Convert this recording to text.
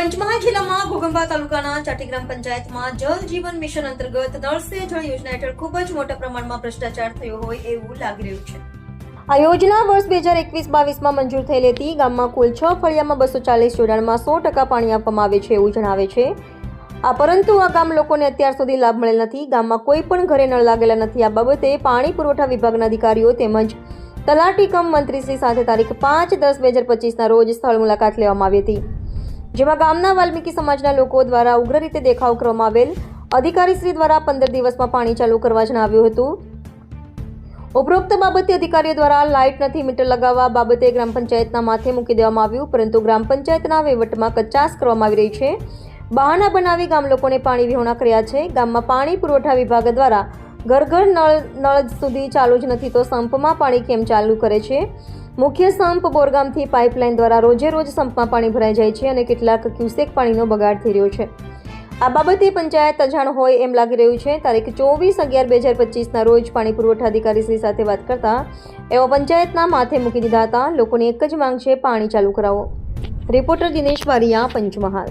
પંચમહાલ જિલ્લામાં ઘોઘંબા તાલુકાના ચાટી ગ્રામ પંચાયતમાં જલ જીવન મિશન અંતર્ગત નળ સે જળ યોજના હેઠળ ખૂબ જ મોટા પ્રમાણમાં ભ્રષ્ટાચાર થયો હોય એવું લાગી રહ્યું છે। આ યોજના વર્ષ 2021-22માં મંજૂર થયેલી હતી। ગામમાં કુલ 6 ફળિયામાં 240 જોડાણમાં 100% પાણી આપવામાં આવે છે એવું જણાવે છે। પરંતુ આ ગામ લોકોને અત્યાર સુધી લાભ મળેલ નથી। ગામમાં કોઈ પણ ઘરે નળ લાગેલા નથી। આ બાબતે પાણી પુરવઠા વિભાગના અધિકારીઓ તેમજ તલાટી કમ મંત્રીશ્રી સાથે તારીખ 5/10/2025ના રોજ સ્થળ મુલાકાત લેવામાં આવી હતી, જેમાં ગામના વાલ્મીકી સમાજના લોકો દ્વારા ઉગ્ર રીતે દેખાવ કરવામાં આવેલ। અધિકારીશ્રી દ્વારા 15 દિવસમાં પાણી ચાલુ કરવા જણાવ્યું હતું। ઉપરોક્ત બાબતે અધિકારીઓ દ્વારા લાઇટ નથી મીટર લગાવવા બાબતે ગ્રામ પંચાયતના માથે મૂકી દેવામાં આવ્યું, પરંતુ ગ્રામ પંચાયતના વહીવટમાં કચાશ કરવામાં આવી રહી છે। બહાના બનાવી ગામ લોકોને પાણી વિહોણા કર્યા છે। ગામમાં પાણી પુરવઠા વિભાગ દ્વારા ઘર ઘર નળ સુધી ચાલુ જ નથી તો સંપમાં પાણી કેમ ચાલુ કરે છે? મુખ્ય સંપ બોરગામથી પાઇપલાઇન દ્વારા રોજે રોજ સંપમાં પાણી ભરાઈ જાય છે અને કેટલાક ક્યુસેક પાણીનો બગાડ થઈ રહ્યો છે। આ બાબતે પંચાયત અજાણ હોય એમ લાગી રહ્યું છે। તારીખ 24/11/2025ના રોજ પાણી પુરવઠા અધિકારીશ્રી સાથે વાત કરતા એઓ પંચાયતના માથે મૂકી દીધા હતા। લોકોની એક જ માંગ છે, પાણી ચાલુ કરાવો। રિપોર્ટર દિનેશ વારિયા, પંચમહાલ।